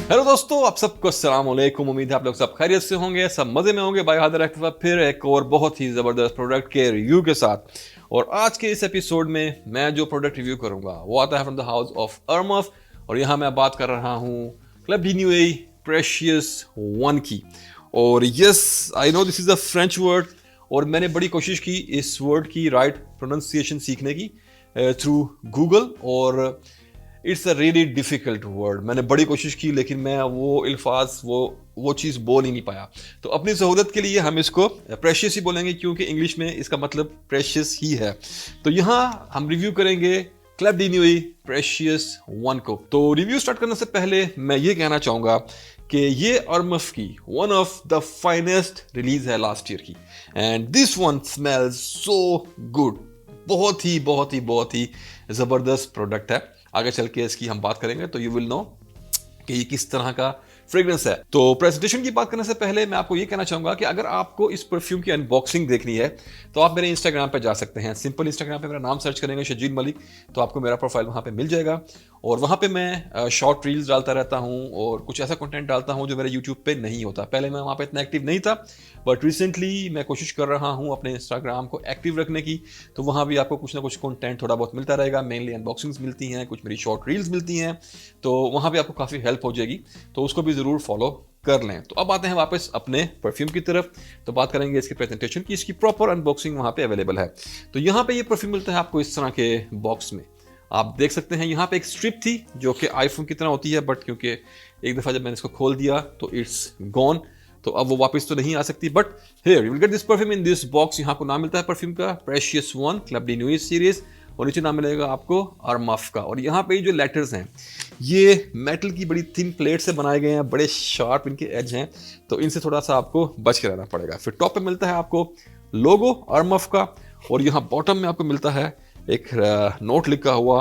Hello दोस्तों, आप सबको अस्सलाम वालेकुम। उम्मीद है आप लोग सब खैरियत से होंगे, सब मजे में होंगे। भाई हाजिर है फिर एक और बहुत ही ज़बरदस्त प्रोडक्ट के रिव्यू के साथ। और आज के इस एपिसोड में मैं जो प्रोडक्ट रिव्यू करूंगा वो आता है फ्रॉम द हाउस ऑफ अर्मफ। और यहाँ मैं बात कर रहा हूँ क्लब डी न्यूए प्रेशियस वन की। और yes, I know this is a French word, और मैंने बड़ी कोशिश की इस वर्ड की राइट प्रोनाउंसिएशन सीखने की थ्रू गूगल। और it's a really difficult word. मैंने बड़ी कोशिश की लेकिन मैं वो अल्फाज वो चीज़ बोल ही नहीं पाया। तो अपनी सहूलत के लिए हम इसको प्रेशियस ही बोलेंगे, क्योंकि इंग्लिश में इसका मतलब प्रेशियस ही है। तो यहाँ हम रिव्यू करेंगे क्लब डी न्यूए प्रेशियस वन को। तो रिव्यू स्टार्ट करने से पहले मैं ये कहना चाहूँगा कि ये अर्मफ की one of the finest release है लास्ट ईयर की। And this one smells so good. बहुत ही ज़बरदस्त प्रोडक्ट है। आगे चल के इसकी हम बात करेंगे तो यू विल नो कि ये किस तरह का फ्रेग्रेंस है। तो प्रेजेंटेशन की बात करने से पहले मैं आपको ये कहना चाहूंगा कि अगर आपको इस परफ्यूम की अनबॉक्सिंग देखनी है तो आप मेरे इंस्टाग्राम पे जा सकते हैं। सिंपल इंस्टाग्राम पे मेरा नाम सर्च करेंगे शजील मलिक, तो आपको मेरा प्रोफाइल वहाँ पे मिल जाएगा। और वहाँ पे मैं शॉर्ट रील्स डालता रहता हूँ और कुछ ऐसा कंटेंट डालता हूँ जो मेरे यूट्यूब पे नहीं होता। पहले मैं वहाँ पे इतना एक्टिव नहीं था, बट रिसेंटली मैं कोशिश कर रहा हूँ अपने इंस्टाग्राम को एक्टिव रखने की। तो वहाँ भी आपको कुछ ना कुछ कंटेंट थोड़ा बहुत मिलता रहेगा। मेनली अनबॉक्सिंग्स मिलती हैं, कुछ मेरी शॉर्ट रील्स मिलती हैं, तो वहाँ भी आपको काफ़ी हेल्प हो जाएगी। तो उसको भी ज़रूर फॉलो कर लें। तो अब आते हैं वापस अपने परफ्यूम की तरफ। तो बात करेंगे इसकी प्रेजेंटेशन की। इसकी प्रॉपर अनबॉक्सिंग वहाँ पे अवेलेबल है। तो यहाँ पे ये परफ्यूम मिलता है आपको इस तरह के बॉक्स में। आप देख सकते हैं यहाँ पे एक स्ट्रिप थी जो कि आईफोन की तरह होती है, बट क्योंकि एक दफ़ा जब मैंने इसको खोल दिया तो इट्स गॉन। तो अब वो वापस तो नहीं आ सकती, but here you will get this perfume in this box. यहाँ को नाम मिलता है परफ्यूम का precious one club de Nuit series, और नीचे नाम मिलेगा आपको अर्मफ का। और यहाँ पे जो लेटर्स हैं ये मेटल की बड़ी थिन प्लेट से बनाए गए हैं, बड़े शार्प इनके एज हैं, तो इनसे थोड़ा सा आपको बच के रहना पड़ेगा। फिर टॉप पे मिलता है आपको लोगो अर्मफ का, और यहाँ बॉटम में आपको मिलता है एक नोट लिखा हुआ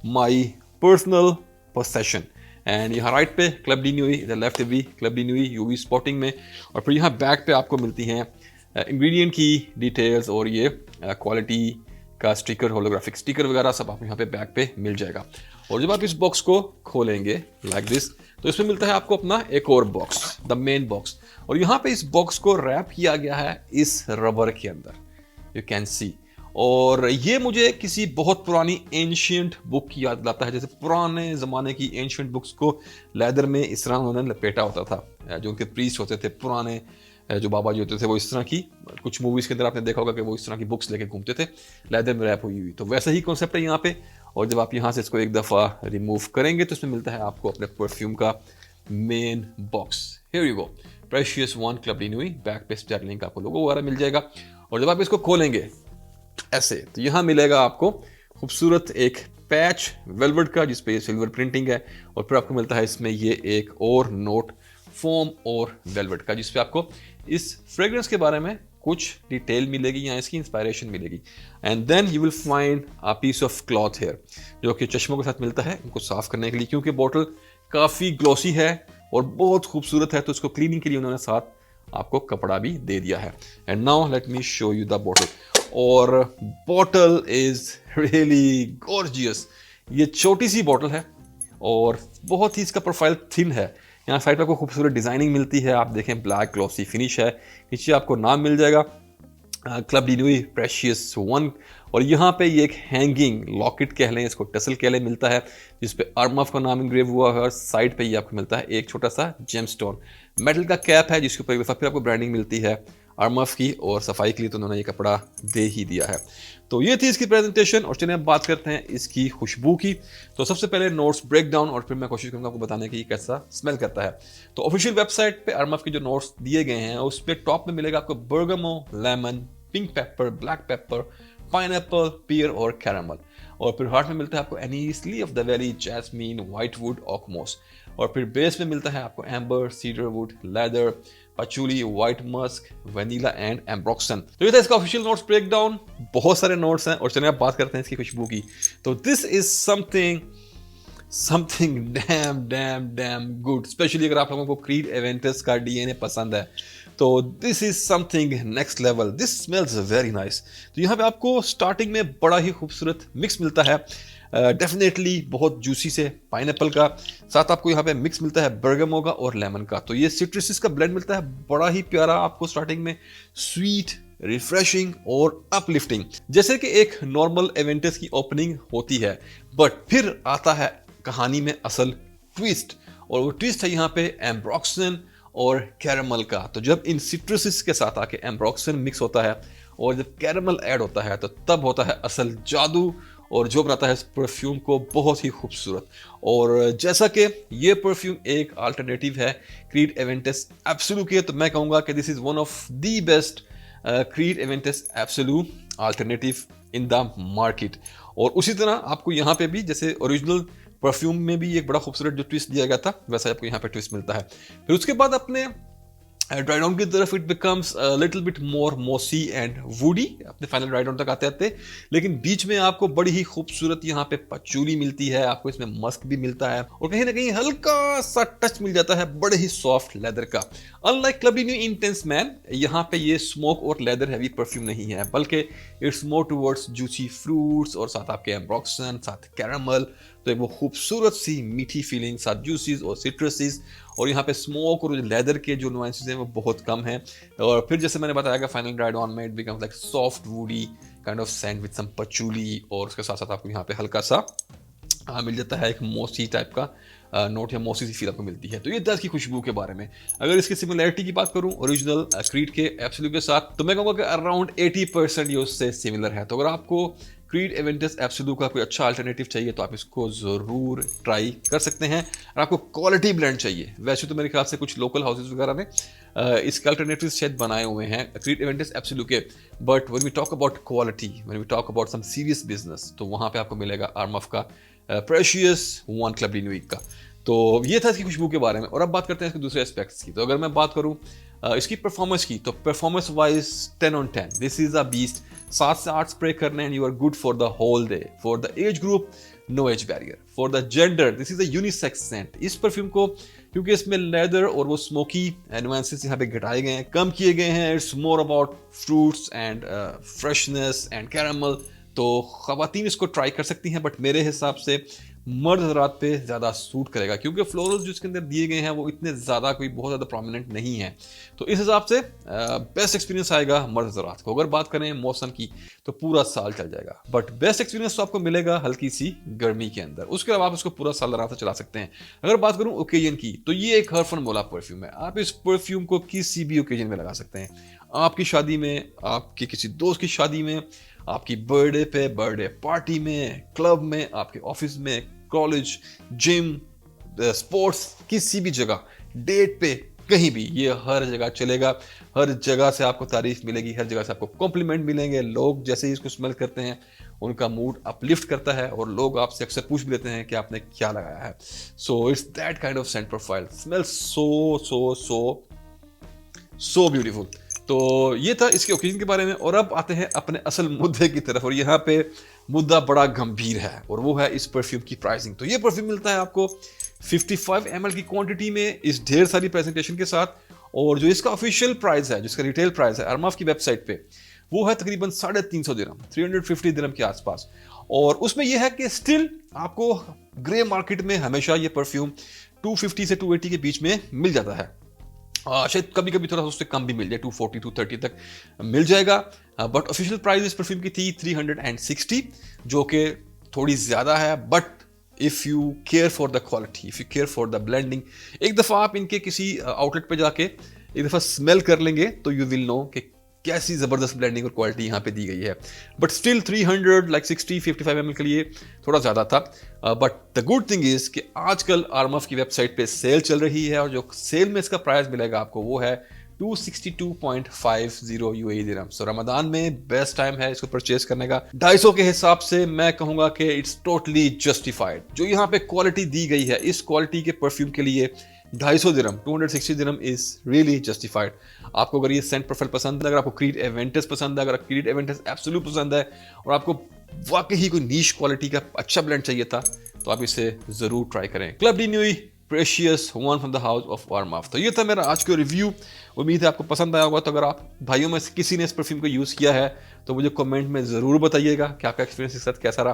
माई पर्सनल पोसेशन। एंड यहाँ राइट पे क्लब डी न्यूए, इधर लेफ्ट भी क्लब डी न्यूए यूवी स्पॉटिंग में। और फिर यहाँ बैक पे आपको मिलती हैं इंग्रेडिएंट की डिटेल्स और ये क्वालिटी का स्टिकर, होलोग्राफिक स्टिकर वगैरह सब आपको यहाँ पे बैक पे मिल जाएगा। और जब आप इस बॉक्स को खोलेंगे लाइक दिस, तो इसमें मिलता है आपको अपना एक और बॉक्स, द मेन बॉक्स। और यहाँ पे इस बॉक्स को रैप किया गया है इस रबर के अंदर, यू कैन सी। और ये मुझे किसी बहुत पुरानी एंशियंट बुक की याद दिलाता है, जैसे पुराने ज़माने की एंशियंट बुक्स को लेदर में इस तरह उन्होंने लपेटा होता था। जो उनके प्रीस्ट होते थे पुराने, जो बाबा जी होते थे, वो इस तरह की, कुछ मूवीज़ के अंदर आपने देखा होगा कि वो इस तरह की बुक्स लेके घूमते थे लेदर में रैप हुई हुई। तो वैसा ही कॉन्सेप्ट है यहाँ पे। और जब आप यहाँ से इसको एक दफ़ा रिमूव करेंगे तो इसमें मिलता है आपको अपने परफ्यूम का main box. Here you go, precious one club de Nuit. Back पे स्टाइलिंग का आपको लोगो वगैरह मिल जाएगा। और जब आप इसको खोलेंगे ऐसे, तो यहाँ मिलेगा आपको खूबसूरत एक पैच वेलवेट का जिसपे ये सिल्वर प्रिंटिंग है। और फिर आपको मिलता है इसमें ये एक और नोट फोम और वेलवेट का, जिसपे आपको इस फ्रेग्रेंस के बारे में कुछ डिटेल मिलेगी या इसकी इंस्पायरेशन मिलेगी। And then you will find a piece of cloth here, जो कि चश्मों के साथ मिलता है इनको साफ करने के लिए, क्योंकि बॉटल काफ़ी ग्लॉसी है और बहुत खूबसूरत है। तो इसको क्लीनिंग के लिए उन्होंने साथ आपको कपड़ा भी दे दिया है। And now let me show you the bottle. और बॉटल इज रियली गॉर्जियस। ये छोटी सी बॉटल है और बहुत ही इसका प्रोफाइल थिन है। यहाँ साइड पर आपको खूबसूरत डिजाइनिंग मिलती है, आप देखें ब्लैक ग्लॉसी फिनिश है। नीचे आपको नाम मिल जाएगा क्लब डी न्यूए प्रेशियस वन। और यहाँ पे ये एक हैंगिंग लॉकेट कह लें, इसको टसल कह लें, मिलता है जिसपे अर्मफ का नाम इंग्रेव हुआ है। और साइड पे ये आपको मिलता है एक छोटा सा जेमस्टोन। मेटल का कैप है जिसके ऊपर एक दफ़ा फिर आपको ब्रांडिंग मिलती है अर्मफ की, और सफाई के लिए तो उन्होंने ये कपड़ा दे ही दिया है। तो ये थी इसकी प्रेजेंटेशन। और चलिए अब बात करते हैं इसकी खुशबू की। तो सबसे पहले नोट्स ब्रेक डाउन, और फिर मैं कोशिश करूंगा आपको बताने की कैसा स्मेल करता है। तो ऑफिशियल वेबसाइट पे अर्मफ के जो नोट्स दिए गए हैं उस पर टॉप में मिलेगा आपको bergamot, lemon, pink pepper, black pepper, pineapple, pear और कैरामल। और फिर हार्ट में मिलता है आपको anise, lily of the valley, jasmine, whitewood, oakmoss. और फिर बेस में मिलता है आपको amber, cedarwood, leather, patchouli, white musk, vanilla and ambroxan. तो ये था इसका ऑफिशियल नोट्स ब्रेक डाउन। बहुत सारे नोट्स हैं और चलिए आप बात करते हैं इसकी खुशबू की। तो this is something damn good, specially अगर आप लोगों को क्रीड एवेंटस का डीएनए पसंद है तो this is something next level. This smells very nice. तो यहाँ पे आपको स्टार्टिंग में बड़ा ही खूबसूरत मिक्स मिलता है डेफिनेटली बहुत जूसी से पाइनएप्पल का, साथ आपको यहाँ पे मिक्स मिलता है बर्गमो का और लेमन का। तो ये सिट्रसिस का ब्लेंड मिलता है, बड़ा ही प्यारा आपको स्टार्टिंग में, स्वीट, रिफ्रेशिंग और अपलिफ्टिंग, जैसे कि एक नॉर्मल एवेंटस की ओपनिंग होती है। बट फिर आता है कहानी में असल ट्विस्ट, और वो ट्विस्ट है यहाँ पे एम्ब्रोक्सन और कैरमल का। तो जब इन सिट्रसिस के साथ आके एम्ब्रोक्सन मिक्स होता है और जब कैरमल ऐड होता है तो तब होता है असल जादू, और जो बनाता है इस परफ्यूम को बहुत ही खूबसूरत। और जैसा कि ये परफ्यूम एक अल्टरनेटिव है क्रीड एवेंटस एब्सोलू के, तो मैं कहूँगा कि this is one of the best Creed Aventus Absolu alternative in the market. और उसी तरह आपको यहाँ पे भी जैसे ओरिजिनल परफ्यूम में भी एक बड़ा खूबसूरत जो ट्विस्ट दिया गया था, वैसा आपको यहाँ पे ट्विस्ट मिलता है। फिर उसके बाद अपने ड्राई डाउन की तरफ it becomes little bit more mossy and woody अपने फाइनल ड्राई डाउन तक आते आते, लेकिन बीच में आपको बड़ी ही खूबसूरत यहाँ पे पचूली मिलती है, आपको इसमें मस्क भी मिलता है और कहीं ना कहीं हल्का सा टच मिल जाता है बड़े ही सॉफ्ट लेदर का। अनलाइक क्लबी न्यू इंटेंस मैन, यहाँ पे ये स्मोक और लेदर हैवी परफ्यूम नहीं है, बल्कि it's more towards juicy fruits और साथ आपके एम्ब्रोक्सन, साथ कैरामल। तो एक वो खूबसूरत सी मीठी फीलिंग, साथ जूसीज और सिट्रसीज, और यहाँ पे स्मोक और लेदर के जो नुआंसेस हैं वो बहुत कम हैं। और फिर जैसे मैंने बताया कि फाइनल ड्राइड ऑन में it becomes like soft woody kind of scent with some patchouli, और उसके साथ साथ आपको यहाँ पे हल्का सा मिल जाता है एक मोसी टाइप का नोट या मोसी सी फील आपको मिलती है। तो ये दस की खुशबू के बारे में। अगर इसकी सिमिलरिटी की बात करूं ओरिजिनल क्रीड के एब्सोल्यूट के साथ, तो मैं कहूँगा कि अराउंड 80% ये उससे सिमिलर है। तो अगर आपको क्रीड एवेंटस एब्सोल्यूट का कोई अच्छा अल्टरनेटिव चाहिए तो आप इसको ज़रूर ट्राई कर सकते हैं। और आपको क्वालिटी ब्लेंड चाहिए, वैसे तो मेरे ख्याल से कुछ लोकल हाउसेज वगैरह ने इसके अल्टरनेटिव शायद बनाए हुए हैं क्रीड एवेंटस एब्सोल्यूट के, but when we talk about quality, when we talk about some serious business, तो वहाँ पे आपको मिलेगा आर्मफ का प्रेशियस वन क्लब न्यूइक का। तो ये था इसकी खुशबू के बारे में। और अब बात करते हैं इसके दूसरे एस्पेक्ट्स की। तो अगर मैं बात करूं इसकी परफॉर्मेंस की, तो performance wise 10 on 10, this is a beast. 7 से 8 स्प्रे करने and you are good for the whole day. For the age group, no age barrier. For the gender, this is a unisex scent. इस perfume को क्योंकि इसमें leather और वो smoky nuances यहाँ पे घटाए गए हैं, कम किए गए हैं, it's more about fruits and freshness and caramel, तो खवातीन इसको ट्राई कर सकती हैं, बट मेरे हिसाब से मर्द हजरात पे ज़्यादा सूट करेगा क्योंकि फ्लोरल्स जो इसके अंदर दिए गए हैं वो इतने ज़्यादा कोई बहुत ज़्यादा प्रोमिनेंट नहीं है। तो इस हिसाब से बेस्ट एक्सपीरियंस आएगा मर्द हजरात को। अगर बात करें मौसम की तो पूरा साल चल जाएगा, बट बेस्ट एक्सपीरियंस तो आपको मिलेगा हल्की सी गर्मी के अंदर। उसके अलावा आप इसको पूरा साल आराम से चला सकते हैं। अगर बात करूं ओकेजन की, तो ये एक हर फन मोला परफ्यूम है। आप इस परफ्यूम को किसी भी ओकेजन में लगा सकते हैं, आपकी शादी में, आपके किसी दोस्त की शादी में, आपकी बर्थडे पे, बर्थडे पार्टी में, क्लब में, आपके ऑफिस में, कॉलेज, जिम, स्पोर्ट्स, किसी भी जगह, डेट पे, कहीं भी, ये हर जगह चलेगा। हर जगह से आपको तारीफ मिलेगी, हर जगह से आपको कॉम्प्लीमेंट मिलेंगे। लोग जैसे ही इसको स्मेल करते हैं उनका मूड अपलिफ्ट करता है और लोग आपसे अक्सर पूछ भी लेते हैं कि आपने क्या लगाया है। So it's that kind of Saint profile, smells so so so so beautiful. तो ये था इसके ओकेजन के बारे में। और अब आते हैं अपने असल मुद्दे की तरफ, और यहाँ पे मुद्दा बड़ा गंभीर है और वो है इस परफ्यूम की प्राइसिंग। तो ये परफ्यूम मिलता है आपको 55 ml की क्वांटिटी में, इस ढेर सारी प्रेजेंटेशन के साथ, और जो इसका ऑफिशियल प्राइस है, जिसका रिटेल प्राइस है अरमाफ की वेबसाइट पे, वो है तकरीबन 350 दिरहम, 350 दिरहम के आसपास। और उसमें यह है कि स्टिल आपको ग्रे मार्केट में हमेशा ये परफ्यूम 250 से 280 के बीच में मिल जाता है। शायद कभी कभी थोड़ा सा उससे कम भी मिल जाए, 240 230 तक मिल जाएगा। बट ऑफिशियल प्राइस इस परफ्यूम की थी 360, जो कि थोड़ी ज़्यादा है। But if you care for the quality, if you care for the blending, एक दफ़ा आप इनके किसी आउटलेट पे जाके एक दफ़ा स्मेल कर लेंगे तो यू विल नो कि कैसी ज़बरदस्त ब्लेंडिंग और क्वालिटी यहाँ पे दी गई है। बट स्टिल 300 लाइक 60-55 ml के लिए थोड़ा ज़्यादा था। But the good thing is कि आजकल आरमफ की वेबसाइट पे सेल चल रही है, और जो सेल में इसका प्राइस मिलेगा आपको वो है 262.50 UAE दिरहम। सो रमदान में बेस्ट टाइम है इसको परचेज करने का। 250 के हिसाब से मैं कहूँगा कि इट्स टोटली जस्टिफाइड। जो यहाँ पे क्वालिटी दी गई है, इस क्वालिटी के परफ्यूम के लिए 250 दिरहम, 260 दिरहम इज रियली जस्टिफाइड। आपको अगर ये सेंट प्रोफाइल पसंद है, अगर आपको क्रीड एवेंटस पसंद है, अगर क्रीड एवेंटस एब्सोल्यूट पसंद है, और आपको वाकई ही कोई नीश क्वालिटी का अच्छा ब्लेंड चाहिए था, तो आप इसे जरूर ट्राई करें। Club de Nuit precious one from the house of warmth. तो ये था मेरा आज का रिव्यू। उम्मीद है आपको पसंद आया होगा। तो अगर आप भाइयों में से किसी ने इस परफ्यूम को यूज़ किया है तो मुझे कमेंट में ज़रूर बताइएगा कि आपका एक्सपीरियंस इसके साथ कैसा रहा।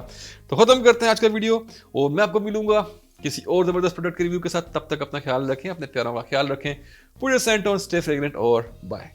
तो ख़त्म करते हैं आज का वीडियो और मैं आपको मिलूंगा किसी और ज़बरदस्त प्रोडक्ट के रिव्यू के साथ। तब तक अपना ख्याल रखें, अपने प्यारों का ख्याल रखें। Put your Saint on, stay fragrant और बाय।